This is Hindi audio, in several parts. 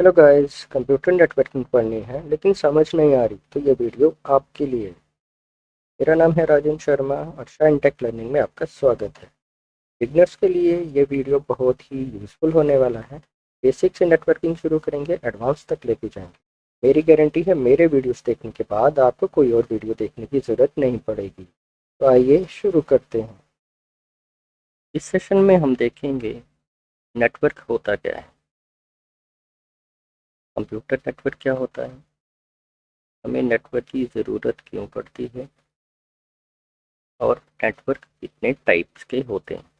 हेलो गाइस, कंप्यूटर नेटवर्किंग पढ़नी है लेकिन समझ नहीं आ रही तो ये वीडियो आपके लिए है। मेरा नाम है राजन शर्मा और शाइन टेक लर्निंग में आपका स्वागत है। बिगनर्स के लिए ये वीडियो बहुत ही यूज़फुल होने वाला है। बेसिक से नेटवर्किंग शुरू करेंगे, एडवांस तक लेके जाएंगे। मेरी गारंटी है मेरे वीडियोस देखने के बाद आपको कोई और वीडियो देखने की ज़रूरत नहीं पड़ेगी। तो आइए शुरू करते हैं। इस सेशन में हम देखेंगे नेटवर्क होता क्या है, कंप्यूटर नेटवर्क क्या होता है, हमें नेटवर्क की ज़रूरत क्यों पड़ती है और नेटवर्क कितने टाइप्स के होते हैं।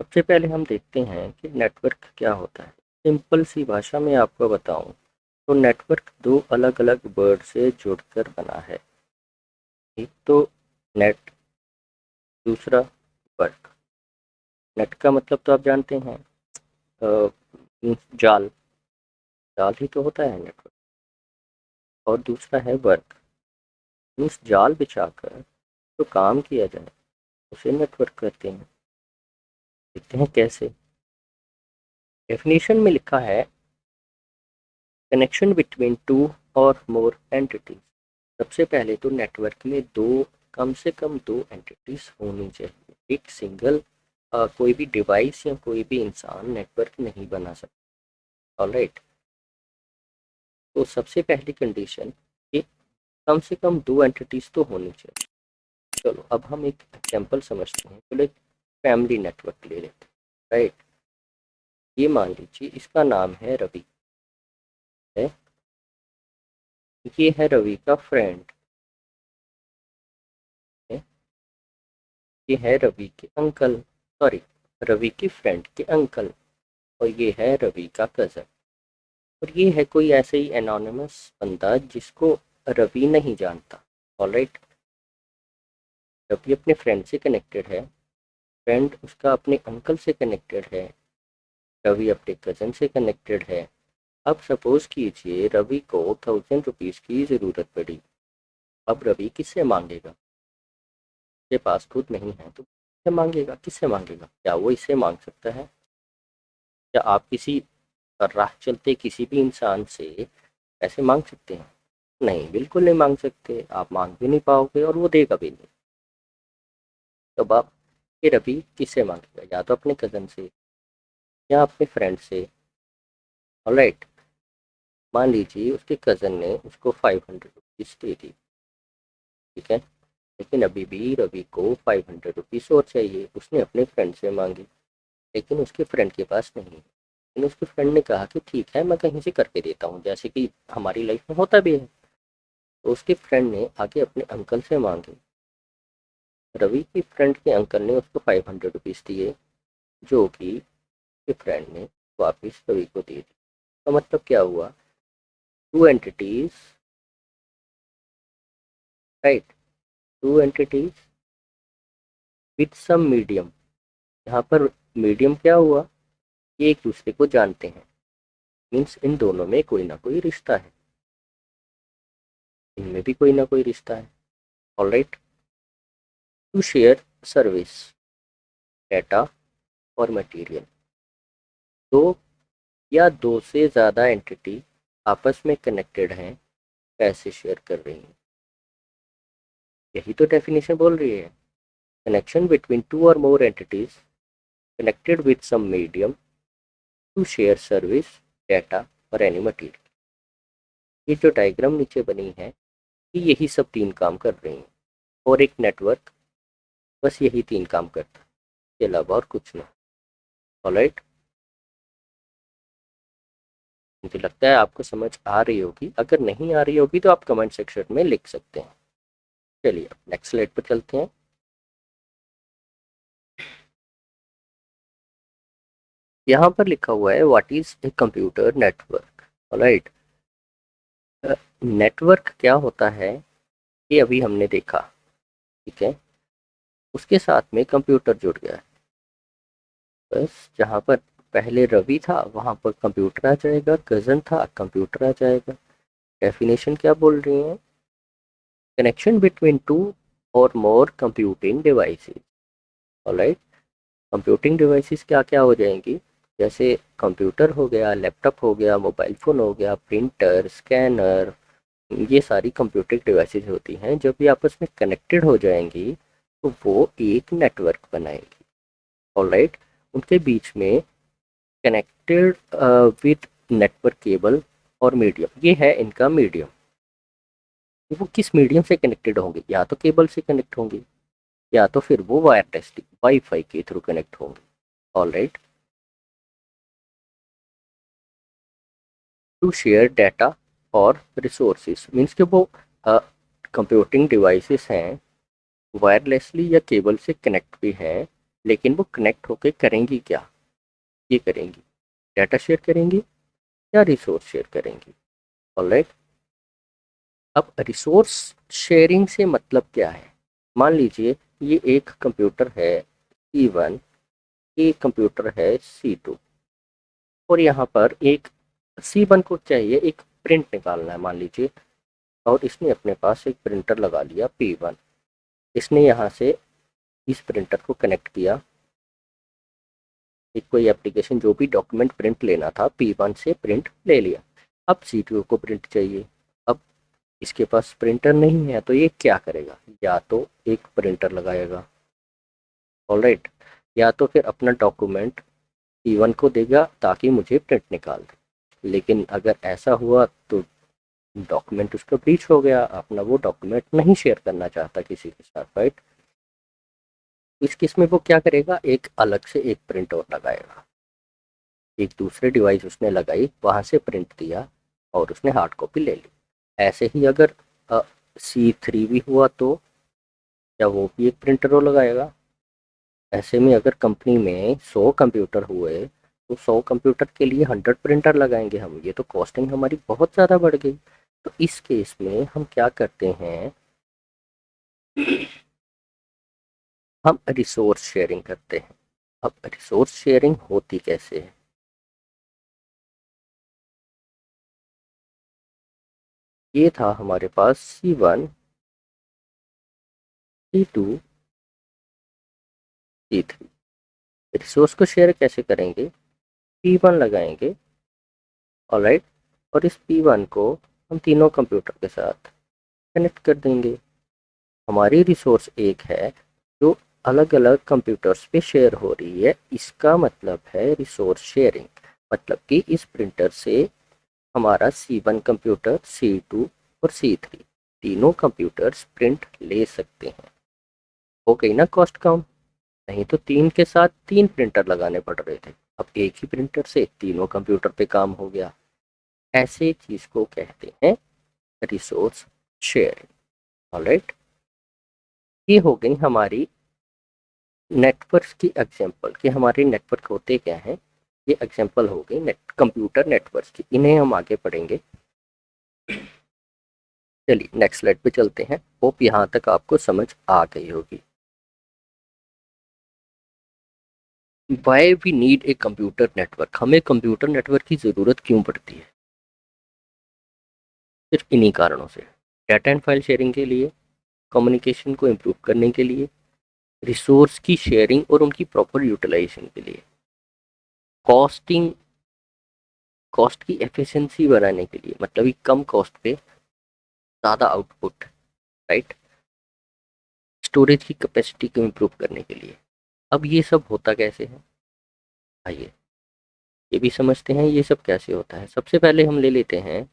सबसे पहले हम देखते हैं कि नेटवर्क क्या होता है। सिंपल सी भाषा में आपको बताऊं तो नेटवर्क दो अलग अलग वर्ड से जुड़कर बना है। एक तो नेट, दूसरा वर्क। नेट का मतलब तो आप जानते हैं, जाल। जाल ही तो होता है नेटवर्क। और दूसरा है वर्क, मीन्स जाल बिछाकर तो काम किया जाए उसे नेटवर्क कहते हैं। देखते हैं कैसे। डेफिनेशन में लिखा है कनेक्शन बिटवीन टू और मोर एंटिटीज। सबसे पहले तो नेटवर्क में कम से कम दो एंटिटीज होनी चाहिए। एक सिंगल कोई भी डिवाइस या कोई भी इंसान नेटवर्क नहीं बना सकता। ऑलराइट, तो सबसे पहली कंडीशन कि कम से कम दो एंटिटीज तो होनी चाहिए। चलो अब हम एक एग्जांपल समझते हैं। चलो एक फैमिली नेटवर्क ले लेते हैं। राइट, ये मान लीजिए इसका नाम है रवि है। ये है रवि का फ्रेंड है। ये है रवि के अंकल, सॉरी, रवि की फ्रेंड के अंकल। और ये है रवि का कज़न। और ये है कोई ऐसे ही एनोनिमस बंदा जिसको रवि नहीं जानता। ऑलराइट, रवि अपने फ्रेंड से कनेक्टेड है, फ्रेंड उसका अपने अंकल से कनेक्टेड है, रवि अपने कज़न से कनेक्टेड है। अब सपोज कीजिए रवि को 1000 रुपीज़ की ज़रूरत पड़ी। अब रवि किससे मांगेगा? उसके पास खुद नहीं है तो किससे मांगेगा? किससे मांगेगा? क्या वो इससे मांग सकता है? क्या आप किसी राह चलते किसी भी इंसान से पैसे मांग सकते हैं? नहीं, बिल्कुल नहीं मांग सकते। आप मांग भी नहीं पाओगे और वो देगा भी नहीं। तो अब आप फिर अभी किससे मांगेगा? या तो अपने कज़न से या अपने फ्रेंड से। ऑलराइट, मान लीजिए उसके कज़न ने उसको 500 रुपीज़ दे दी। ठीक है, लेकिन अभी भी रवि को 500 रुपीज़ और चाहिए। उसने अपने फ्रेंड से मांगी लेकिन उसके फ्रेंड के पास नहीं है। लेकिन उसके फ्रेंड ने कहा कि ठीक है मैं कहीं से करके देता हूँ, जैसे कि हमारी लाइफ में होता भी है। तो उसके फ्रेंड ने आगे अपने अंकल से मांगी। रवि की फ्रेंड के अंकल ने उसको 500 रुपीज़ दिए, जो कि उसके फ्रेंड ने वापस रवि को दे दी। तो मतलब क्या हुआ? Two entities, right, two entities with some medium. यहाँ पर मीडियम क्या हुआ? ये एक दूसरे को जानते हैं, मीन्स इन दोनों में कोई ना कोई रिश्ता है, इनमें भी कोई ना कोई रिश्ता है। Alright, to share service, data और मटेरियल। दो या दो से ज़्यादा एंटिटी आपस में कनेक्टेड हैं, पैसे शेयर कर रही हैं। यही तो डेफिनेशन बोल रही है। कनेक्शन बिटवीन टू और more entities connected with some medium to share service, data और एनी मटेरियल। ये जो डायग्राम नीचे बनी है कि यही सब तीन काम कर रही हैं। और एक नेटवर्क बस यही तीन काम करता है, इसके अलावा और कुछ नहीं। ऑलराइट, मुझे लगता है आपको समझ आ रही होगी। अगर नहीं आ रही होगी तो आप कमेंट सेक्शन में लिख सकते हैं। चलिए अब नेक्स्ट स्लाइड पर चलते हैं। यहाँ पर लिखा हुआ है what is a computer network. Alright, network क्या होता है ये अभी हमने देखा। ठीक है, उसके साथ में कंप्यूटर जुड़ गया है। बस जहाँ पर पहले रवि था वहाँ पर कंप्यूटर आ जाएगा, कज़न था कंप्यूटर आ जाएगा। डेफिनेशन क्या बोल रही है? कनेक्शन बिटवीन टू और more computing devices. Alright, computing devices क्या क्या हो जाएंगी? जैसे कंप्यूटर हो गया, लैपटॉप हो गया, मोबाइल फ़ोन हो गया, प्रिंटर, स्कैनर, ये सारी कंप्यूटिंग डिवाइसेस होती हैं। जब ये आपस में कनेक्टेड हो जाएंगी तो वो एक नेटवर्क बनाएंगी। ऑलराइट, उनके बीच में कनेक्टेड विद नेटवर्क केबल और मीडियम, ये है इनका मीडियम। वो किस मीडियम से कनेक्टेड होंगे? या तो केबल से कनेक्ट होंगे या तो फिर वो वायरलेसली वाईफाई के थ्रू कनेक्ट होंगे। ऑलराइट, टू शेयर डाटा और रिसोर्सेज, मीन्स कि वो कंप्यूटिंग डिवाइसेस हैं, वायरलेसली या केबल से कनेक्ट भी हैं, लेकिन वो कनेक्ट होके करेंगी क्या? ये करेंगी डाटा शेयर करेंगी या रिसोर्स शेयर करेंगी। ऑलराइट, अब रिसोर्स शेयरिंग से मतलब क्या है? मान लीजिए ये एक कंप्यूटर है C1, एक कंप्यूटर है C2, और यहाँ पर एक C1 को चाहिए एक प्रिंट निकालना है मान लीजिए, और इसने अपने पास एक प्रिंटर लगा लिया P1। इसने यहाँ से इस प्रिंटर को कनेक्ट किया, एक कोई एप्लीकेशन जो भी डॉक्यूमेंट प्रिंट लेना था P1 से प्रिंट ले लिया। अब C2 को प्रिंट चाहिए। अब इसके पास प्रिंटर नहीं है तो ये क्या करेगा? या तो एक प्रिंटर लगाएगा, ऑलराइट, या तो फिर अपना डॉक्यूमेंट C1 को देगा ताकि मुझे प्रिंट निकाल दे। लेकिन अगर ऐसा हुआ तो डॉक्यूमेंट उसका ब्रीच हो गया, अपना वो डॉक्यूमेंट नहीं शेयर करना चाहता किसी के साथ, राइट। इस केस में वो क्या करेगा? एक अलग से एक प्रिंट और लगाएगा, एक दूसरे डिवाइस उसने लगाई, वहाँ से प्रिंट दिया और उसने हार्ड कॉपी ले ली। ऐसे ही अगर C3 भी हुआ तो क्या वो भी एक प्रिंटर और लगाएगा? ऐसे में अगर कंपनी में 100 कंप्यूटर हुए तो 100 कंप्यूटर के लिए 100 प्रिंटर लगाएंगे हम, ये तो कॉस्टिंग हमारी बहुत ज़्यादा बढ़ गई। तो इस केस में हम क्या करते हैं, हम रिसोर्स शेयरिंग करते हैं। अब रिसोर्स शेयरिंग होती कैसे है? ये था हमारे पास C1, C2, C3। रिसोर्स को शेयर कैसे करेंगे? P1 लगाएंगे, ऑलराइट, और इस P1 को हम तीनों कंप्यूटर के साथ कनेक्ट कर देंगे। हमारी रिसोर्स एक है जो अलग अलग कंप्यूटर्स पे शेयर हो रही है, इसका मतलब है रिसोर्स शेयरिंग। मतलब कि इस प्रिंटर से हमारा C1 कंप्यूटर, C2 और C3 तीनों कंप्यूटर्स प्रिंट ले सकते हैं। हो गई ना कॉस्ट कम? नहीं तो तीन के साथ तीन प्रिंटर लगाने पड़ रहे थे, अब एक ही प्रिंटर से तीनों कंप्यूटर पे काम हो गया। ऐसे चीज को कहते हैं रिसोर्स शेयरिंग। ऑलराइट, ये हो गई हमारी नेटवर्क की एग्जांपल कि हमारे नेटवर्क होते क्या हैं। ये एग्जांपल हो गई कंप्यूटर नेटवर्क की, इन्हें हम आगे पढ़ेंगे। चलिए नेक्स्ट स्लाइड पे चलते हैं। होप यहाँ तक आपको समझ आ गई होगी। Why we need a computer network, हमें कंप्यूटर नेटवर्क की ज़रूरत क्यों पड़ती है? सिर्फ इन्हीं कारणों से, डाटा एंड फाइल शेयरिंग के लिए, कम्युनिकेशन को इम्प्रूव करने के लिए, रिसोर्स की शेयरिंग और उनकी प्रॉपर यूटिलाइजेशन के लिए, कॉस्टिंग, कॉस्ट की एफिशिएंसी बढ़ाने के लिए, मतलब कि कम कॉस्ट पे ज़्यादा आउटपुट, राइट, स्टोरेज की कैपेसिटी को इम्प्रूव करने के लिए। अब ये सब होता कैसे है? आइए ये भी समझते हैं ये सब कैसे होता है। सबसे पहले हम ले लेते हैं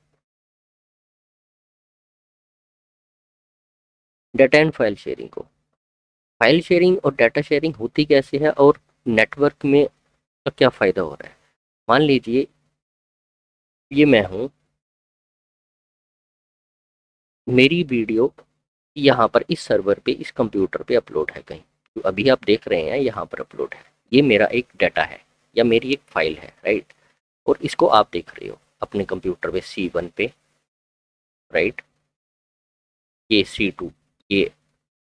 डाटा एंड फाइल शेयरिंग को। फाइल शेयरिंग और डाटा शेयरिंग होती कैसे है और नेटवर्क में का क्या फ़ायदा हो रहा है? मान लीजिए ये मैं हूँ, मेरी वीडियो यहाँ पर इस सर्वर पे, इस कंप्यूटर पे अपलोड है कहीं, तो अभी आप देख रहे हैं यहाँ पर अपलोड है। ये मेरा एक डाटा है या मेरी एक फाइल है, राइट, और इसको आप देख रहे हो अपने कंप्यूटर पे C1 पे, राइट, ये C2, ये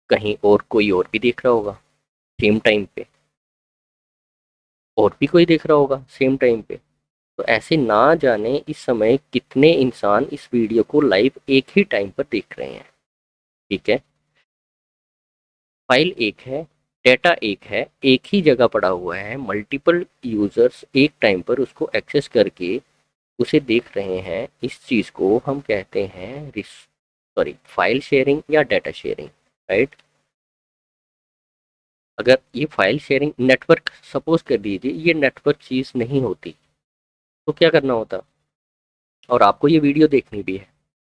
कहीं और कोई और भी देख रहा होगा सेम टाइम पे, और भी कोई देख रहा होगा सेम टाइम पे। तो ऐसे ना जाने इस समय कितने इंसान इस वीडियो को लाइव एक ही टाइम पर देख रहे हैं। ठीक है, फाइल एक है, डेटा एक है, एक ही जगह पड़ा हुआ है, मल्टीपल यूजर्स एक टाइम पर उसको एक्सेस करके उसे देख रहे हैं। इस चीज़ को हम कहते हैं फाइल शेयरिंग या डेटा शेयरिंग, राइट। अगर ये फाइल शेयरिंग नेटवर्क, सपोज कर दीजिए ये नेटवर्क चीज़ नहीं होती तो क्या करना होता, और आपको ये वीडियो देखनी भी है,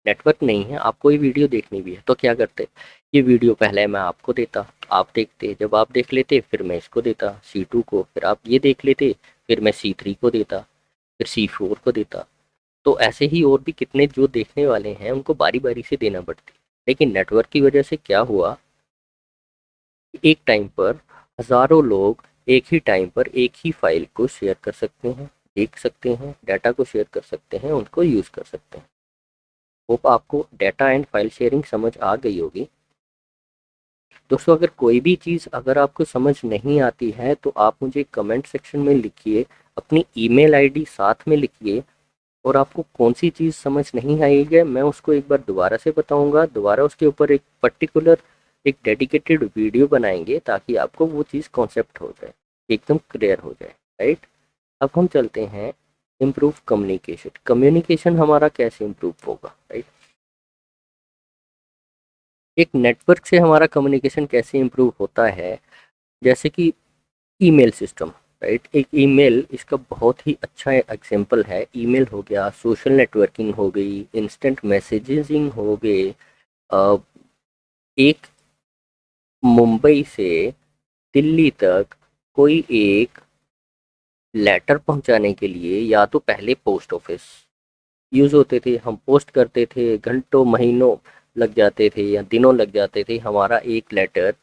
नेटवर्क नहीं है, आपको ये वीडियो देखनी भी है, तो क्या करते, ये वीडियो पहले मैं आपको देता, आप देखते, जब आप देख लेते फिर मैं इसको देता C2 को, फिर आप ये देख लेते, फिर मैं C3 को देता, फिर C4 को देता। तो ऐसे ही और भी कितने जो देखने वाले हैं उनको बारी बारी से देना पड़ती। लेकिन नेटवर्क की वजह से क्या हुआ, एक टाइम पर हज़ारों लोग एक ही टाइम पर एक ही फाइल को शेयर कर सकते हैं, देख सकते हैं, डाटा को शेयर कर सकते हैं, उनको यूज़ कर सकते हैं। होप आपको डाटा एंड फाइल शेयरिंग समझ आ गई होगी। दोस्तों अगर कोई भी चीज़ अगर आपको समझ नहीं आती है तो आप मुझे कमेंट सेक्शन में लिखिए, अपनी ईमेल आईडी साथ में लिखिए, और आपको कौन सी चीज़ समझ नहीं आई है मैं उसको एक बार दोबारा से बताऊंगा, दोबारा उसके ऊपर एक पर्टिकुलर एक डेडिकेटेड वीडियो बनाएंगे ताकि आपको वो चीज़ कॉन्सेप्ट हो जाए, एकदम क्लियर हो जाए, राइट। अब हम चलते हैं इम्प्रूव कम्युनिकेशन। कम्युनिकेशन हमारा कैसे इम्प्रूव होगा, राइट। एक नेटवर्क से हमारा कम्युनिकेशन कैसे इम्प्रूव होता है, जैसे कि ईमेल सिस्टम, राइट। एक ईमेल इसका बहुत ही अच्छा एग्जांपल है। ईमेल हो गया, सोशल नेटवर्किंग हो गई, इंस्टेंट मैसेजिंग हो गए। अ, एक मुंबई से दिल्ली तक कोई एक लेटर पहुंचाने के लिए या तो पहले पोस्ट ऑफिस यूज़ होते थे, हम पोस्ट करते थे, घंटों महीनों लग जाते थे या दिनों लग जाते थे हमारा एक लेटर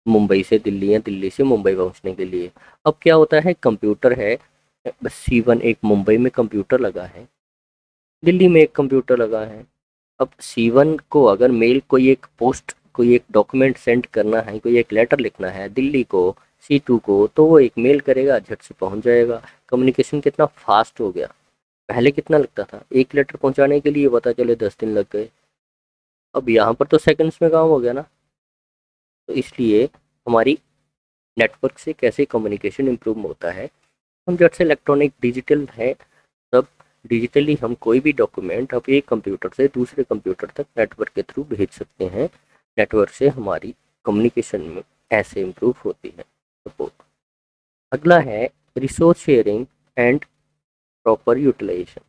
मुंबई से दिल्ली या दिल्ली से मुंबई पहुंचने के लिए। अब क्या होता है, कंप्यूटर है, बस C1 एक मुंबई में कंप्यूटर लगा है, दिल्ली में एक कंप्यूटर लगा है। अब C1 को अगर मेल कोई एक पोस्ट कोई एक डॉक्यूमेंट सेंड करना है, कोई एक लेटर लिखना है दिल्ली को C2 को, तो वो एक मेल करेगा, झट से पहुंच जाएगा। कम्युनिकेशन कितना फास्ट हो गया। पहले कितना लगता था, एक लेटर पहुंचाने के लिए पता चले 10 दिन लग गए, अब यहाँ पर तो सेकंड्स में काम हो गया ना। तो इसलिए हमारी नेटवर्क से कैसे कम्युनिकेशन इम्प्रूव होता है, हम जब से इलेक्ट्रॉनिक डिजिटल है, तब डिजिटली हम कोई भी डॉक्यूमेंट अब एक कंप्यूटर से दूसरे कंप्यूटर तक नेटवर्क के थ्रू भेज सकते हैं। नेटवर्क से हमारी कम्युनिकेशन में ऐसे इम्प्रूव होती है सपोर्ट। अगला है resource sharing and proper utilization.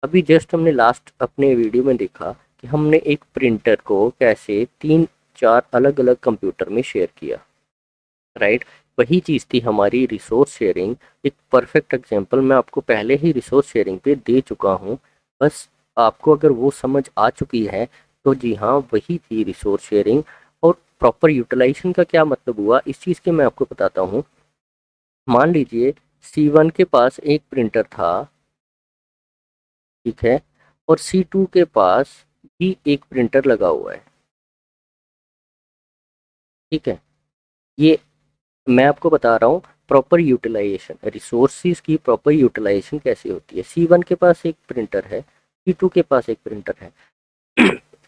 अभी जस्ट हमने लास्ट अपने वीडियो में देखा कि हमने एक प्रिंटर को कैसे 3-4 अलग अलग कंप्यूटर में शेयर किया, राइट। वही चीज़ थी हमारी रिसोर्स शेयरिंग। एक परफेक्ट एग्जांपल मैं आपको पहले ही रिसोर्स शेयरिंग पे दे चुका हूँ, बस आपको अगर वो समझ आ चुकी है तो जी हाँ वही थी रिसोर्स शेयरिंग। और प्रॉपर यूटिलाइजेशन का क्या मतलब हुआ, इस चीज़ के मैं आपको बताता हूँ। मान लीजिए C1 के पास एक प्रिंटर था, ठीक है, और C2 के पास भी एक प्रिंटर लगा हुआ है, ठीक है। ये मैं आपको बता रहा हूँ प्रॉपर यूटिलाइजेशन, रिसोर्सिस की प्रॉपर यूटिलाइजेशन कैसे होती है। C1 के पास एक प्रिंटर है, C2 के पास एक प्रिंटर है,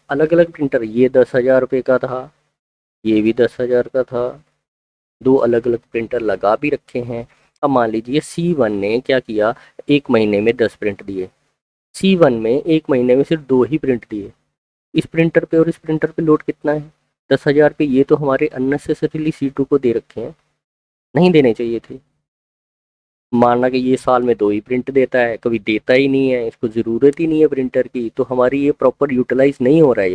अलग अलग प्रिंटर, ये 10,000 रुपये का था, ये भी 10,000 का था, दो अलग अलग प्रिंटर लगा भी रखे हैं। अब मान लीजिए C1 ने क्या किया, एक महीने में 10 प्रिंट दिए, C1 में एक महीने में सिर्फ दो ही प्रिंट दिए। इस प्रिंटर पे और इस प्रिंटर पे लोड कितना है, 10,000 पे। ये तो हमारे अननेसेसरीली C2 को दे रखे हैं, नहीं देने चाहिए थे। माना कि ये साल में दो ही प्रिंट देता है, कभी देता ही नहीं है, इसको ज़रूरत ही नहीं है प्रिंटर की, तो हमारी ये प्रॉपर यूटिलाइज नहीं हो रहा है।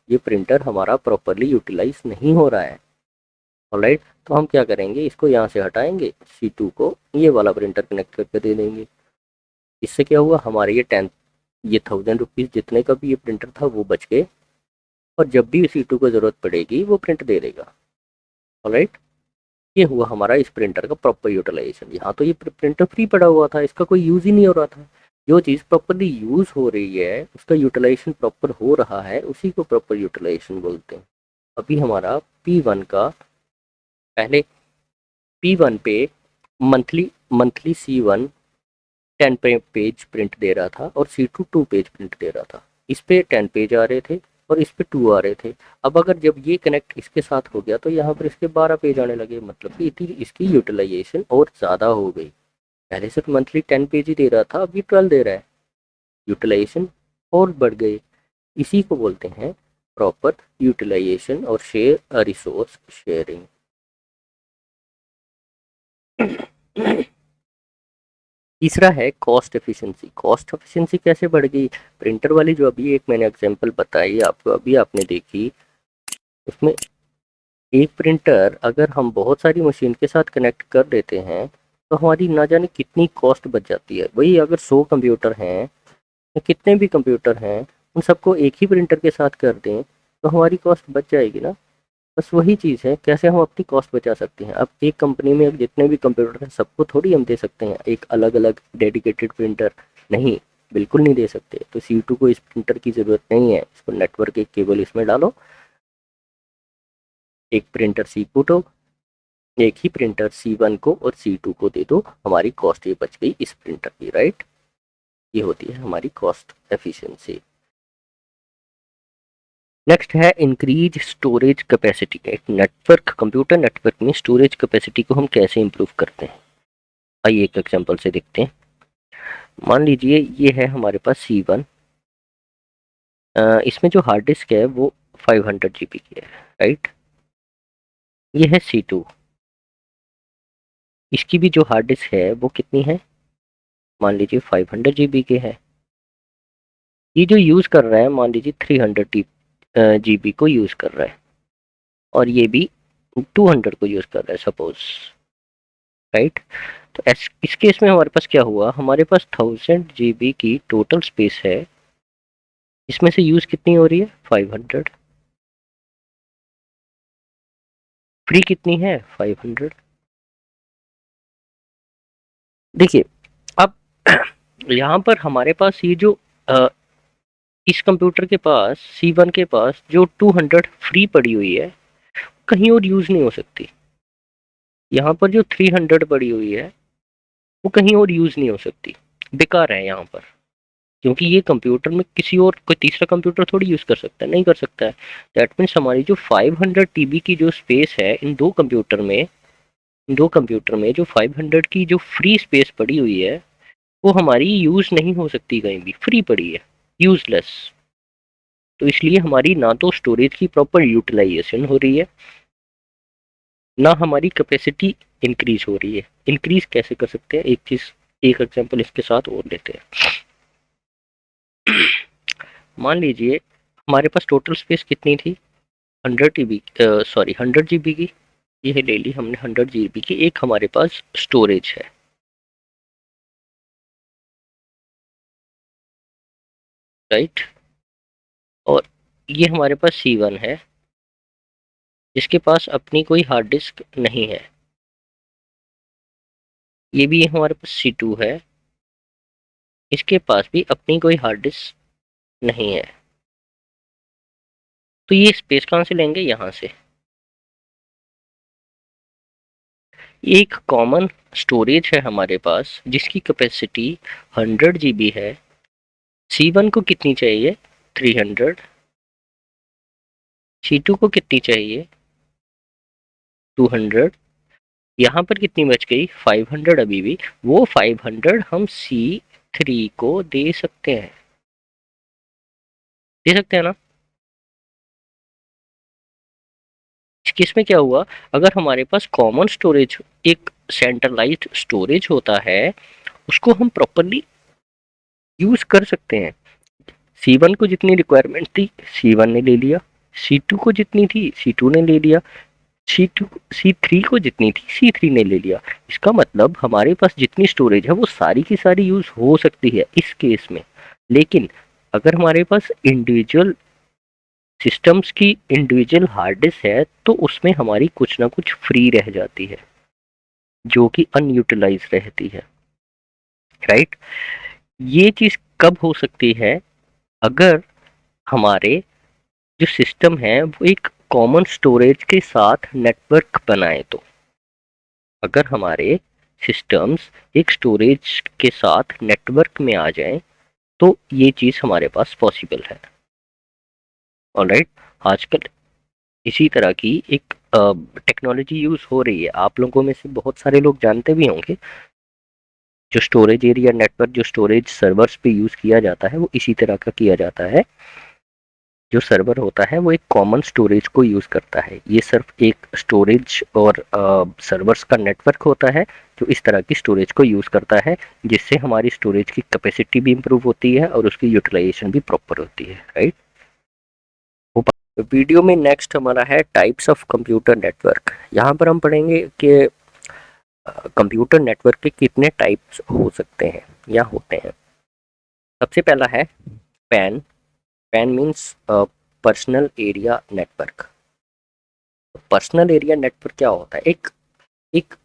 ये प्रिंटर हमारा प्रॉपरली यूटिलाइज नहीं हो रहा है। ऑलराइट, तो हम क्या करेंगे, इसको यहाँ से हटाएंगे, C2 को ये वाला प्रिंटर कनेक्ट करके दे देंगे। इससे क्या हुआ, हमारे ये 1,000 रुपीज़ जितने का भी ये प्रिंटर था वो बच गए, और जब भी C2 को ज़रूरत पड़ेगी वो प्रिंट दे देगा। ऑलराइट, ये हुआ हमारा इस प्रिंटर का प्रॉपर यूटिलाइजेशन। यहाँ तो ये प्रिंटर फ्री पड़ा हुआ था, इसका कोई यूज़ ही नहीं हो रहा था। जो चीज़ प्रॉपरली यूज़ हो रही है, उसका यूटिलाइजेशन प्रॉपर हो रहा है, उसी को प्रॉपर यूटिलाइजेशन बोलते हैं। अभी हमारा P1 का, पहले P1 पे monthly monthly C1 10 page print दे रहा था और C2 2 पेज प्रिंट दे रहा था। इस पे 10 पेज आ रहे थे, और इस पे 2 आ रहे थे। अब अगर जब ये कनेक्ट इसके साथ हो गया तो यहाँ पर इसके 12 पेज आने लगे, मतलब कि इसकी यूटिलाइजेशन और ज़्यादा हो गई। पहले सिर्फ मंथली 10 पेज ही दे रहा था, अब ये 12 दे रहा है, यूटिलाइजेशन और बढ़ गई। इसी को बोलते हैं प्रॉपर यूटिलाइजेशन और शेयर रिसोर्स शेयरिंग। तीसरा है कॉस्ट एफिशिएंसी। कॉस्ट एफिशिएंसी कैसे बढ़ गई? प्रिंटर वाली जो अभी एक मैंने एग्जांपल बताई आपको, अभी आपने देखी, उसमें एक प्रिंटर अगर हम बहुत सारी मशीन के साथ कनेक्ट कर देते हैं तो हमारी ना जाने कितनी कॉस्ट बच जाती है। वही अगर 100 कंप्यूटर हैं या कितने भी कंप्यूटर हैं, उन सबको एक ही प्रिंटर के साथ कर दें तो हमारी कॉस्ट बच जाएगी ना। बस वही चीज़ है, कैसे हम अपनी कॉस्ट बचा सकते हैं। अब एक कंपनी में जितने भी कंप्यूटर हैं सबको थोड़ी हम दे सकते हैं एक अलग अलग डेडिकेटेड प्रिंटर, नहीं, बिल्कुल नहीं दे सकते। तो C2 को इस प्रिंटर की ज़रूरत नहीं है, इसको नेटवर्क एक केबल इसमें डालो, एक प्रिंटर C2 एक ही प्रिंटर C1 को और C2 को दे दो, हमारी कॉस्ट ये बच गई इस प्रिंटर की, राइट। ये होती है हमारी कॉस्ट एफिशिएंसी। नेक्स्ट है इंक्रीज स्टोरेज कैपेसिटी। एक नेटवर्क, कंप्यूटर नेटवर्क में स्टोरेज कैपेसिटी को हम कैसे इंप्रूव करते हैं, आइए एक एग्जांपल से देखते हैं। मान लीजिए ये है हमारे पास C1, इसमें जो हार्ड डिस्क है वो 500 GB की है, राइट। ये है C2, इसकी भी जो हार्ड डिस्क है वो कितनी है, मान लीजिए 500 GB के है। ये जो यूज़ कर रहा है मान लीजिए 300 GB को यूज़ कर रहा है, और ये भी 200 को यूज़ कर रहा है सपोज, राइट। तो इस केस में हमारे पास क्या हुआ, हमारे पास 1000 GB की टोटल स्पेस है, इसमें से यूज़ कितनी हो रही है 500, फ्री कितनी है 500। देखिए अब यहाँ पर हमारे पास ये जो अ, इस कंप्यूटर के पास C1 के पास जो 200 फ्री पड़ी हुई है कहीं और यूज़ नहीं हो सकती। यहाँ पर जो 300 पड़ी हुई है वो कहीं और यूज़ नहीं हो सकती, बेकार है यहाँ पर, क्योंकि ये कंप्यूटर में किसी और कोई तीसरा कंप्यूटर थोड़ी यूज़ कर सकता है, नहीं कर सकता है। दैट मीन्स हमारी जो 500 TB की जो स्पेस है इन दो कंप्यूटर में जो 500 की जो फ्री स्पेस पड़ी हुई है वो हमारी यूज़ नहीं हो सकती, कहीं भी फ्री पड़ी है, यूजलेस। तो इसलिए हमारी ना तो स्टोरेज की प्रॉपर यूटिलाइजेशन हो रही है, ना हमारी कैपेसिटी इंक्रीज हो रही है। इंक्रीज कैसे कर सकते हैं, एक एग्जांपल इसके साथ और लेते हैं। मान लीजिए हमारे पास टोटल स्पेस कितनी थी 100 TB, सॉरी 100 GB की, ये ले ली हमने 100 GB की। एक हमारे पास स्टोरेज है, राइट, और ये हमारे पास C1 है जिसके पास अपनी कोई हार्ड डिस्क नहीं है। ये भी हमारे पास C2 है, इसके पास भी अपनी कोई हार्ड डिस्क नहीं है। तो ये स्पेस कहाँ से लेंगे, यहाँ से। एक कॉमन स्टोरेज है हमारे पास जिसकी कैपेसिटी 100 GB है। C1 को कितनी चाहिए 300, C2 को कितनी चाहिए 200, यहाँ पर कितनी बच गई 500। अभी भी वो 500 हम C3 को दे सकते हैं, दे सकते हैं ना। इस केस में क्या हुआ, अगर हमारे पास कॉमन स्टोरेज, एक सेंट्रलाइज्ड स्टोरेज होता है, उसको हम प्रॉपरली यूज कर सकते हैं। C1 को जितनी रिक्वायरमेंट थी C1 ने ले लिया, C2 को जितनी थी C2 ने ले लिया, C3 को जितनी थी C3 ने ले लिया। इसका मतलब हमारे पास जितनी स्टोरेज है वो सारी की सारी यूज हो सकती है इस केस में। लेकिन अगर हमारे पास इंडिविजुअल सिस्टम्स की इंडिविजुअल हार्ड डिस्क है तो उसमें हमारी कुछ ना कुछ फ्री रह जाती है जो कि अनयूटिलाइज रहती है, राइट। ये चीज कब हो सकती है, अगर हमारे जो सिस्टम है वो एक कॉमन स्टोरेज के साथ नेटवर्क बनाए तो। अगर हमारे सिस्टम्स एक स्टोरेज के साथ नेटवर्क में आ जाएं तो ये चीज़ हमारे पास पॉसिबल है। ऑलराइट, आजकल इसी तरह की एक टेक्नोलॉजी यूज़ हो रही है, आप लोगों में से बहुत सारे लोग जानते भी होंगे। जो स्टोरेज एरिया नेटवर्क, जो स्टोरेज सर्वर्स पे यूज़ किया जाता है, वो इसी तरह का किया जाता है। जो सर्वर होता है वो एक कॉमन स्टोरेज को यूज़ करता है। ये सिर्फ एक स्टोरेज और सर्वर्स का नेटवर्क होता है जो इस तरह की स्टोरेज को यूज़ करता है, जिससे हमारी स्टोरेज की कैपेसिटी भी इम्प्रूव होती है और उसकी यूटिलाइजेशन भी प्रॉपर होती है, राइट। वीडियो में नेक्स्ट हमारा है टाइप्स ऑफ कंप्यूटर नेटवर्क। यहाँ पर हम पढ़ेंगे कि कंप्यूटर नेटवर्क के कितने टाइप्स हो सकते हैं या होते हैं। सबसे पहला है pan. Pan means personal area network. Personal area network क्या होता है? एक एक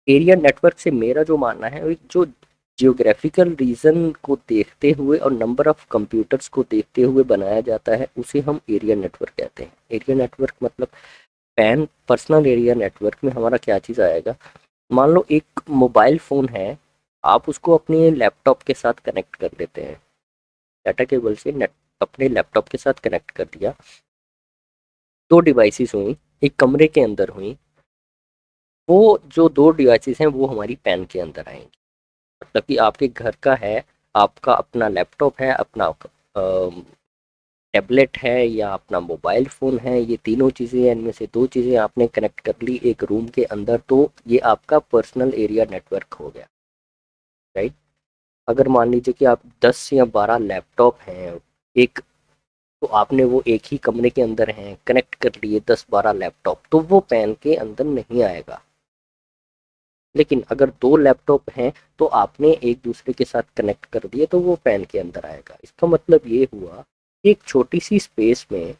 एरिया नेटवर्क से मेरा जो मानना है, एक जो जियोग्राफिकल रीजन को देखते हुए और नंबर ऑफ कंप्यूटर्स को देखते हुए बनाया जाता है, उसे हम एरिया नेटवर्क कहते हैं। एरिया नेटवर्क मतलब पैन पर्सनल एरिया नेटवर्क में हमारा क्या चीज़ आएगा? मान लो एक मोबाइल फ़ोन है, आप उसको अपने लैपटॉप के साथ कनेक्ट कर देते हैं, डाटा केबल से नेट अपने लैपटॉप के साथ कनेक्ट कर दिया। दो डिवाइसेस हुई, एक कमरे के अंदर हुई, वो जो दो डिवाइसेस हैं वो हमारी पैन के अंदर आएंगी। मतलब कि आपके घर का है, आपका अपना लैपटॉप है, अपना टैबलेट है या अपना मोबाइल फ़ोन है, ये तीनों चीज़ें, इनमें से दो चीज़ें आपने कनेक्ट कर ली एक रूम के अंदर, तो ये आपका पर्सनल एरिया नेटवर्क हो गया, राइट। अगर मान लीजिए कि आप 10 या 12 लैपटॉप हैं, एक तो आपने वो एक ही कमरे के अंदर हैं कनेक्ट कर लिए 10-12 लैपटॉप, तो वो पैन के अंदर नहीं आएगा। लेकिन अगर दो लैपटॉप हैं तो आपने एक दूसरे के साथ कनेक्ट कर दिए तो वो पैन के अंदर आएगा। इसका मतलब ये हुआ कि एक छोटी सी स्पेस में,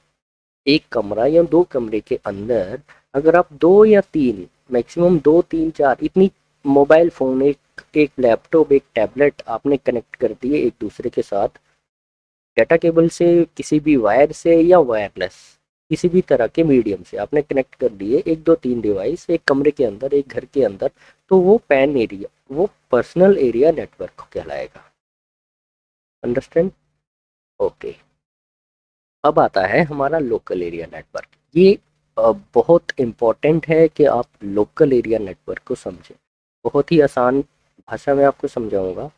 एक कमरा या दो कमरे के अंदर, अगर आप दो या तीन, मैक्सिमम दो तीन चार, इतनी मोबाइल फ़ोन, एक एक लैपटॉप, एक टैबलेट आपने कनेक्ट कर दिए एक दूसरे के साथ डाटा केबल से, किसी भी वायर से या वायरलेस, किसी भी तरह के मीडियम से आपने कनेक्ट कर दिए एक दो तीन डिवाइस एक कमरे के अंदर, एक घर के अंदर, तो वो पैन एरिया, वो पर्सनल एरिया नेटवर्क कहलाएगा। अंडरस्टैंड? ओके। अब आता है हमारा लोकल एरिया नेटवर्क। ये बहुत इम्पॉर्टेंट है कि आप लोकल एरिया नेटवर्क को समझें। बहुत ही आसान भाषा में आपको समझाऊंगा।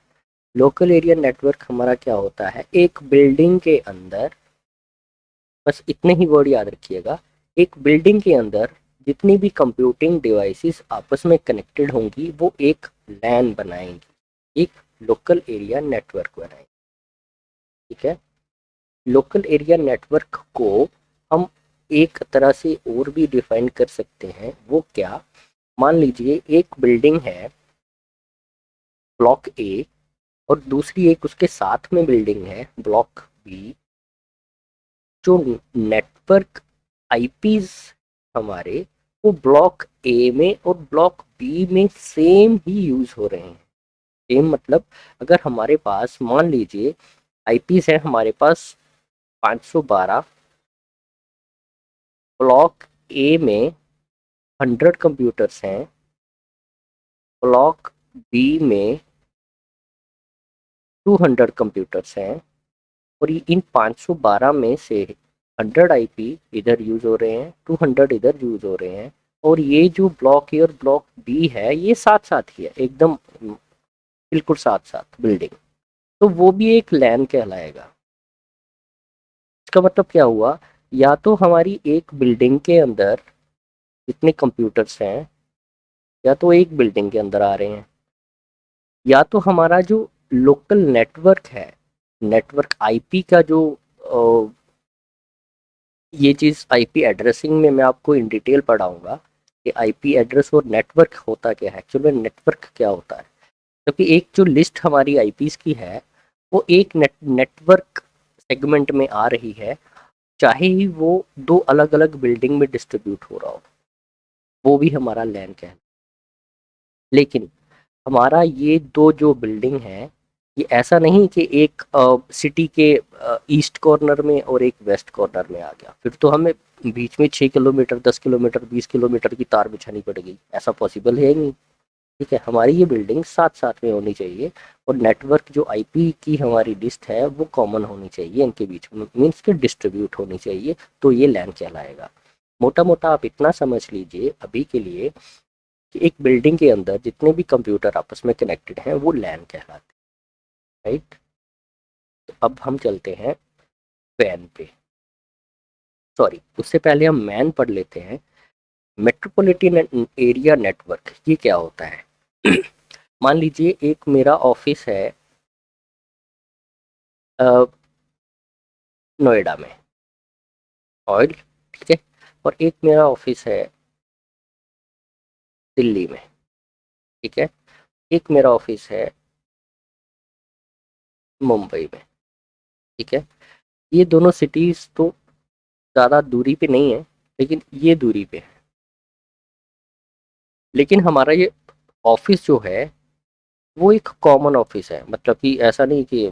लोकल एरिया नेटवर्क हमारा क्या होता है? एक बिल्डिंग के अंदर, बस इतने ही वर्ड याद रखिएगा, एक बिल्डिंग के अंदर जितनी भी कंप्यूटिंग डिवाइसेस आपस में कनेक्टेड होंगी वो एक लैन बनाएंगी, एक लोकल एरिया नेटवर्क बनाएंगी, ठीक है। लोकल एरिया नेटवर्क को हम एक तरह से और भी डिफाइन कर सकते हैं। वो क्या? मान लीजिए एक बिल्डिंग है ब्लॉक ए, और दूसरी एक उसके साथ में बिल्डिंग है ब्लॉक बी। जो नेटवर्क आईपीज हमारे, वो ब्लॉक ए में और ब्लॉक बी में सेम ही यूज हो रहे हैं। सेम मतलब अगर हमारे पास मान लीजिए आईपीज है हमारे पास 512, ब्लॉक ए में 100 कंप्यूटर्स हैं, ब्लॉक बी में 200 कंप्यूटर्स हैं, और ये इन 512 में से 100 आईपी इधर यूज हो रहे हैं, 200 इधर यूज हो रहे हैं, और ये जो ब्लॉक ए और ब्लॉक बी है ये साथ साथ ही है, एकदम बिल्कुल साथ साथ बिल्डिंग, तो वो भी एक लैन कहलाएगा। इसका मतलब क्या हुआ? या तो हमारी एक बिल्डिंग के अंदर जितने कंप्यूटर्स हैं, या तो एक बिल्डिंग के अंदर आ रहे हैं, या तो हमारा जो लोकल नेटवर्क है, नेटवर्क आईपी का जो ये चीज़ आईपी एड्रेसिंग में मैं आपको इन डिटेल पढ़ाऊंगा कि आईपी एड्रेस और नेटवर्क होता क्या है, एक्चुअली नेटवर्क क्या होता है। क्योंकि एक जो लिस्ट हमारी आईपीस की है वो एक नेटवर्क सेगमेंट में आ रही है, चाहे ही वो दो अलग अलग बिल्डिंग में डिस्ट्रीब्यूट हो रहा हो, वो भी हमारा लैन है। लेकिन हमारा ये दो जो बिल्डिंग है, ये ऐसा नहीं कि एक सिटी के ईस्ट कॉर्नर में और एक वेस्ट कॉर्नर में आ गया, फिर तो हमें बीच में 6 किलोमीटर 10 किलोमीटर 20 किलोमीटर की तार बिछानी पड़ेगी, ऐसा पॉसिबल है नहीं। ठीक है, हमारी ये बिल्डिंग साथ साथ में होनी चाहिए और नेटवर्क जो आईपी की हमारी लिस्ट है वो कॉमन होनी चाहिए इनके बीच में, मीन्स कि डिस्ट्रीब्यूट होनी चाहिए, तो ये लैन कहलाएगा। मोटा मोटा आप इतना समझ लीजिए अभी के लिए कि एक बिल्डिंग के अंदर जितने भी कंप्यूटर आपस में कनेक्टेड हैं वो लैन कहलाते हैं, राइट। तो अब हम चलते हैं वैन पे, सॉरी उससे पहले हम मैन पढ़ लेते हैं। मेट्रोपॉलिटन एरिया नेटवर्क ये क्या होता है? मान लीजिए एक मेरा ऑफिस है अ, नोएडा में, ऑयल, ठीक है, और एक मेरा ऑफिस है दिल्ली में, ठीक है, एक मेरा ऑफिस है मुंबई में, ठीक है। ये दोनों सिटीज तो ज़्यादा दूरी पे नहीं है, लेकिन ये दूरी पे है। लेकिन हमारा ये ऑफिस जो है वो एक कॉमन ऑफिस है, मतलब कि ऐसा नहीं कि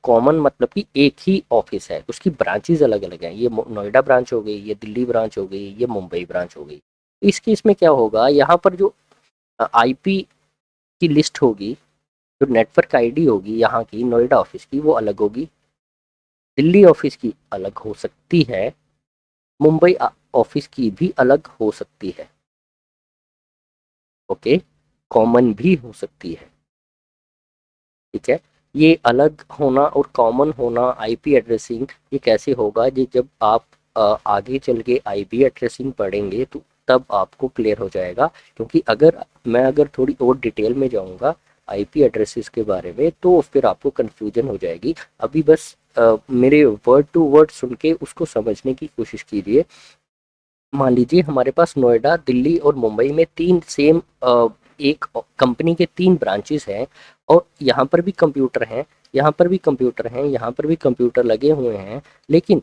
कॉमन मतलब कि एक ही ऑफिस है, उसकी ब्रांचेस अलग अलग हैं। ये नोएडा ब्रांच हो गई, ये दिल्ली ब्रांच हो गई, ये मुंबई ब्रांच हो गई। इस केस में क्या होगा, यहाँ पर जो आईपी की लिस्ट होगी, जो नेटवर्क आईडी होगी यहाँ की नोएडा ऑफिस की वो अलग होगी, दिल्ली ऑफिस की अलग हो सकती है, मुंबई ऑफिस की भी अलग हो सकती है, ओके, कॉमन भी हो सकती है, ठीक है। ये अलग होना और कॉमन होना आईपी एड्रेसिंग ये कैसे होगा, ये जब आप आगे चल के आईपी एड्रेसिंग पढ़ेंगे तो तब आपको क्लियर हो जाएगा। क्योंकि अगर थोड़ी और डिटेल में जाऊंगा आईपी एड्रेसेस के बारे में तो फिर आपको कंफ्यूजन हो जाएगी। अभी बस मेरे वर्ड टू वर्ड सुन के उसको समझने की कोशिश कीजिए। मान लीजिए हमारे पास नोएडा, दिल्ली और मुंबई में तीन सेम एक कंपनी के तीन ब्रांचेस हैं, और यहाँ पर भी कंप्यूटर हैं, यहाँ पर भी कंप्यूटर हैं, यहाँ पर भी कंप्यूटर लगे हुए हैं, लेकिन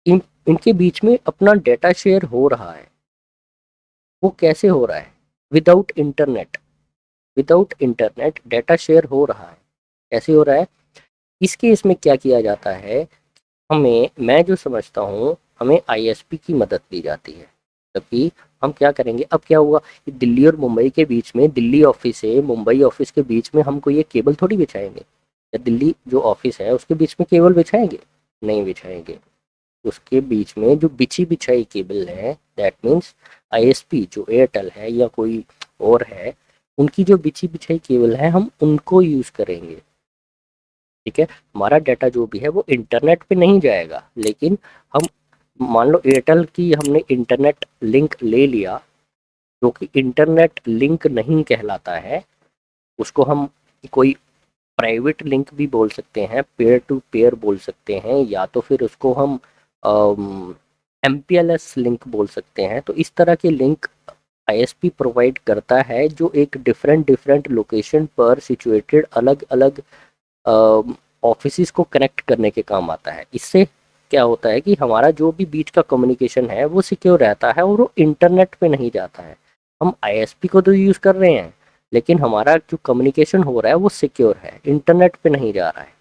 इनके बीच में अपना डेटा शेयर हो रहा है। वो कैसे हो रहा है? Without internet, without internet data share हो रहा है। कैसे हो रहा है? इस केस में क्या किया जाता है, हमें, मैं जो समझता हूँ, हमें आईएसपी की मदद ली जाती है। तभी हम क्या करेंगे, अब क्या हुआ कि दिल्ली और मुंबई के बीच में, दिल्ली ऑफिस से मुंबई ऑफिस के बीच में हम कोई ये केबल थोड़ी बिछाएंगे, या दिल्ली जो ऑफिस है उसके बीच में केबल बिछाएंगे? नहीं बिछाएंगे। उसके बीच में जो बिछी बिछाई केबल है, दैट मीन्स आईएसपी जो एयरटेल है या कोई और है, उनकी जो बिछी बिछाई केबल है हम उनको यूज़ करेंगे, ठीक है। हमारा डाटा जो भी है वो इंटरनेट पे नहीं जाएगा, लेकिन हम, मान लो एयरटेल की हमने इंटरनेट लिंक ले लिया, जो कि इंटरनेट लिंक नहीं कहलाता है, उसको हम कोई प्राइवेट लिंक भी बोल सकते हैं, पेयर टू पेयर बोल सकते हैं, या तो फिर उसको हम एमपीएलएस लिंक बोल सकते हैं। तो इस तरह के लिंक आईएसपी प्रोवाइड करता है, जो एक डिफरेंट डिफरेंट लोकेशन पर सिचुएटेड अलग अलग ऑफिस को कनेक्ट करने के काम आता है। इससे क्या होता है कि हमारा जो भी बीच का कम्युनिकेशन है वो सिक्योर रहता है और वो इंटरनेट पे नहीं जाता है। हम आईएसपी को तो यूज़ कर रहे हैं, लेकिन हमारा जो कम्युनिकेशन हो रहा है वो सिक्योर है, इंटरनेट पे नहीं जा रहा है।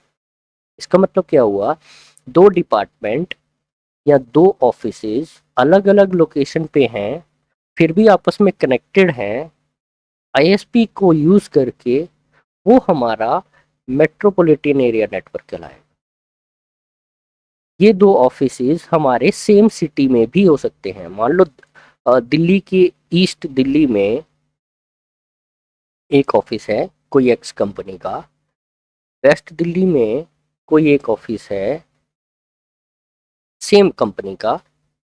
इसका मतलब क्या हुआ, दो डिपार्टमेंट या दो ऑफिसेज अलग अलग लोकेशन पे हैं, फिर भी आपस में कनेक्टेड हैं आईएसपी को यूज़ करके, वो हमारा मेट्रोपॉलिटन एरिया नेटवर्क कहलाएगा। ये दो ऑफिसेज हमारे सेम सिटी में भी हो सकते हैं। मान लो दिल्ली के ईस्ट दिल्ली में एक ऑफिस है कोई एक्स कंपनी का, वेस्ट दिल्ली में कोई एक ऑफिस है सेम कंपनी का,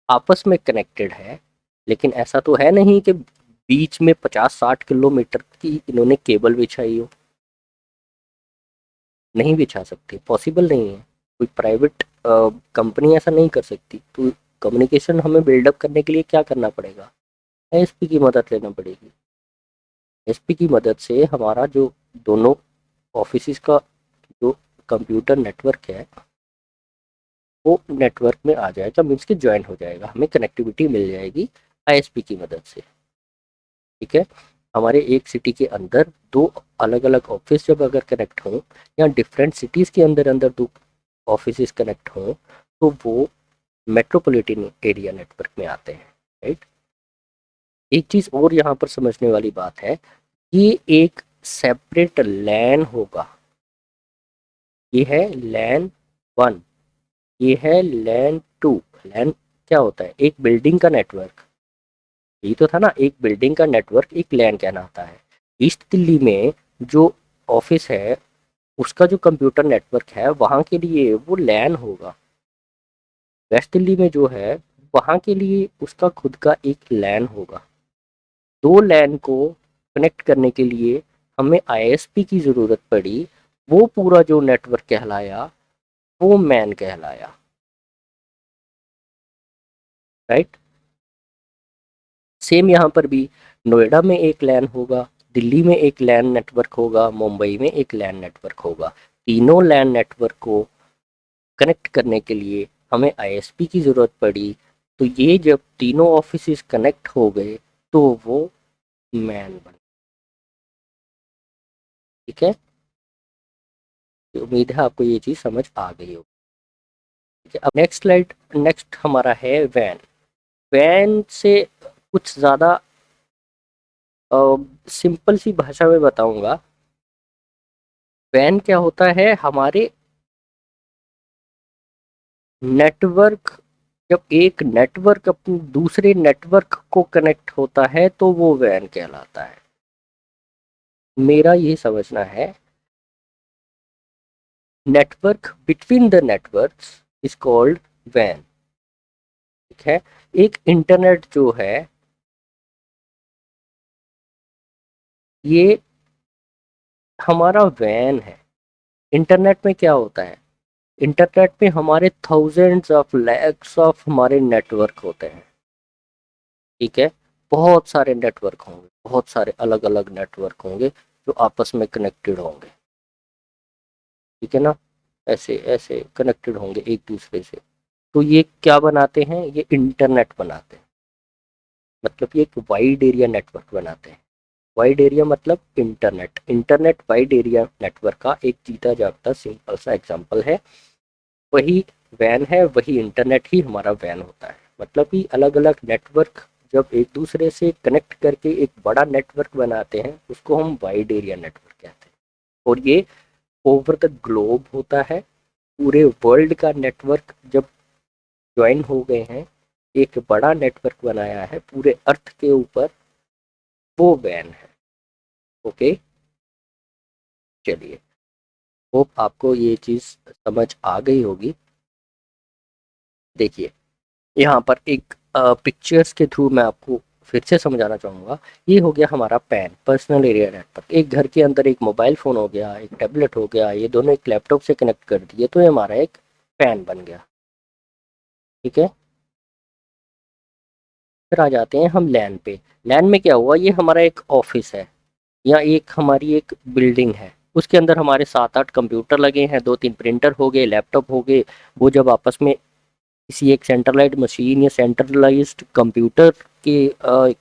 आपस में कनेक्टेड है, लेकिन ऐसा तो है नहीं कि बीच में 50-60 किलोमीटर की इन्होंने केबल बिछाई हो। नहीं बिछा सकते, पॉसिबल नहीं है, कोई प्राइवेट कंपनी ऐसा नहीं कर सकती। तो कम्युनिकेशन हमें बिल्डअप करने के लिए क्या करना पड़ेगा, एसपी की मदद लेना पड़ेगी। एसपी की मदद से हमारा जो दोनों ऑफिस का जो कंप्यूटर नेटवर्क है वो नेटवर्क में आ जाएगा, मीन्स कि ज्वाइन हो जाएगा, हमें कनेक्टिविटी मिल जाएगी आईएसपी की मदद से, ठीक है। हमारे एक सिटी के अंदर दो अलग अलग ऑफिस जब अगर कनेक्ट हों, या डिफरेंट सिटीज़ के अंदर अंदर दो ऑफिस कनेक्ट हों, तो वो मेट्रोपॉलिटन एरिया नेटवर्क में आते हैं, राइट। एक चीज़ और यहाँ पर समझने वाली बात है, ये एक सेपरेट लैन होगा। ये है लैन 1, ये है लैन 2। लैन क्या होता है? एक बिल्डिंग का नेटवर्क। यही तो था ना, एक बिल्डिंग का नेटवर्क एक लैन कहलाता है। ईस्ट दिल्ली में जो ऑफिस है उसका जो कंप्यूटर नेटवर्क है वहाँ के लिए वो लैन होगा। वेस्ट दिल्ली में जो है वहाँ के लिए उसका खुद का एक लैन होगा। दो लैन को कनेक्ट करने के लिए हमें आईएसपी की ज़रूरत पड़ी। वो पूरा जो नेटवर्क कहलाया वो मैन कहलाया। राइट। सेम यहाँ पर भी नोएडा में एक लैन होगा, दिल्ली में एक लैन नेटवर्क होगा, मुंबई में एक लैन नेटवर्क होगा। तीनों लैन नेटवर्क को कनेक्ट करने के लिए हमें आईएसपी की ज़रूरत पड़ी। तो ये जब तीनों ऑफिस कनेक्ट हो गए तो वो मैन बन। ठीक है, तो उम्मीद है आपको ये चीज़ समझ आ गई होगी। ठीक है, अब नेक्स्ट स्लाइड, नेक्स्ट हमारा है वैन। वैन से कुछ ज़्यादा सिंपल सी भाषा में बताऊंगा। वैन क्या होता है? हमारे नेटवर्क, जब एक नेटवर्क अपने दूसरे नेटवर्क को कनेक्ट होता है तो वो वैन कहलाता है। मेरा ये समझना है, network between the networks is called वैन। ठीक है, एक इंटरनेट जो है ये हमारा वैन है। इंटरनेट में क्या होता है? इंटरनेट में हमारे थाउजेंड्स ऑफ लैक्स ऑफ हमारे नेटवर्क होते हैं। ठीक है, बहुत सारे नेटवर्क होंगे, बहुत सारे अलग अलग नेटवर्क होंगे जो आपस में कनेक्टेड होंगे। ठीक है ना, ऐसे ऐसे कनेक्टेड होंगे एक दूसरे से। तो ये क्या बनाते हैं? ये इंटरनेट बनाते हैं। मतलब ये एक वाइड एरिया नेटवर्क बनाते हैं। वाइड एरिया मतलब internet. Internet wide area network का एक जीता जागता सिंपल सा एग्जांपल है। वही वैन है, वही इंटरनेट ही हमारा वैन होता है। मतलब कि अलग अलग नेटवर्क जब एक दूसरे से कनेक्ट करके एक बड़ा नेटवर्क बनाते हैं उसको हम वाइड एरिया नेटवर्क कहते हैं। और ये ओवर द ग्लोब होता है। पूरे वर्ल्ड का नेटवर्क जब ज्वाइन हो गए हैं, एक बड़ा नेटवर्क बनाया है पूरे अर्थ के ऊपर, वो वैन है। ओके, चलिए, होप आपको ये चीज़ समझ आ गई होगी। देखिए, यहाँ पर एक पिक्चर्स के थ्रू मैं आपको फिर से समझाना चाहूँगा। ये हो गया हमारा पैन, पर्सनल एरिया नेटवर्क। एक घर के अंदर एक मोबाइल फ़ोन हो गया, एक टैबलेट हो गया, ये दोनों एक लैपटॉप से कनेक्ट कर दिए तो ये हमारा एक पैन बन गया। ठीक है, फिर आ जाते हैं हम लैन पे। लैन में क्या हुआ? ये हमारा एक ऑफिस है या एक हमारी एक बिल्डिंग है। उसके अंदर हमारे 7-8 कंप्यूटर लगे हैं, 2-3 प्रिंटर हो गए, लैपटॉप हो गए। वो जब आपस में किसी एक सेंट्रलाइज्ड मशीन या सेंट्रलाइज्ड कंप्यूटर के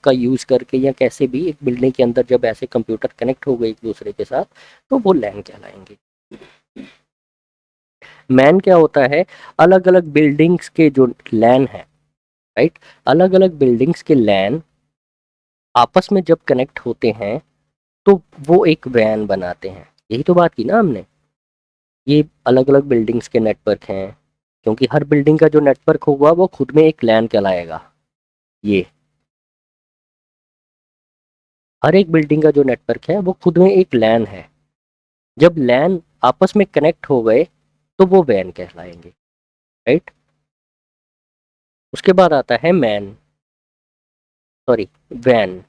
का यूज़ करके या कैसे भी एक बिल्डिंग के अंदर जब ऐसे कंप्यूटर कनेक्ट हो गए एक दूसरे के साथ तो वो लैन कहलाएंगे। मैन क्या होता है? अलग अलग बिल्डिंग्स के जो लैन है, राइट, अलग अलग बिल्डिंग्स के लैन आपस में जब कनेक्ट होते हैं तो वो एक वैन बनाते हैं। यही तो बात की ना हमने। ये अलग अलग बिल्डिंग्स के नेटवर्क हैं, क्योंकि हर बिल्डिंग का जो नेटवर्क होगा वो खुद में एक लैन कहलाएगा। ये हर एक बिल्डिंग का जो नेटवर्क है वो खुद में एक लैन है। जब लैन आपस में कनेक्ट हो गए तो वो वैन कहलाएंगे। राइट। उसके बाद आता है मैन, सॉरी, वैन।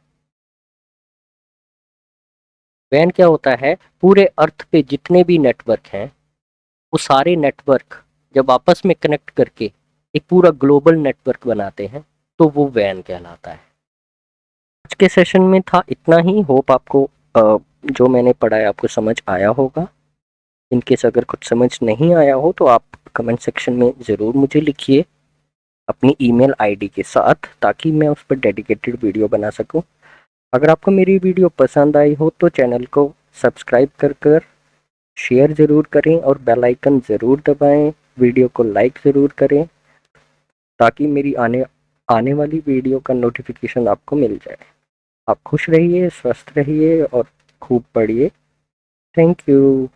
वैन क्या होता है? पूरे अर्थ पे जितने भी नेटवर्क हैं वो सारे नेटवर्क जब आपस में कनेक्ट करके एक पूरा ग्लोबल नेटवर्क बनाते हैं तो वो वैन कहलाता है। आज के सेशन में था इतना ही। होप आपको जो मैंने पढ़ा है आपको समझ आया होगा। इनकेस अगर कुछ समझ नहीं आया हो तो आप कमेंट सेक्शन में ज़रूर मुझे लिखिए अपनी ईमेल आईडी के साथ, ताकि मैं उस पर डेडिकेटेड वीडियो बना सकूं। अगर आपको मेरी वीडियो पसंद आई हो तो चैनल को सब्सक्राइब कर शेयर ज़रूर करें और बेल आइकन ज़रूर दबाएं। वीडियो को लाइक ज़रूर करें ताकि मेरी आने आने वाली वीडियो का नोटिफिकेशन आपको मिल जाए। आप खुश रहिए, स्वस्थ रहिए और खूब पढ़िए। Thank you.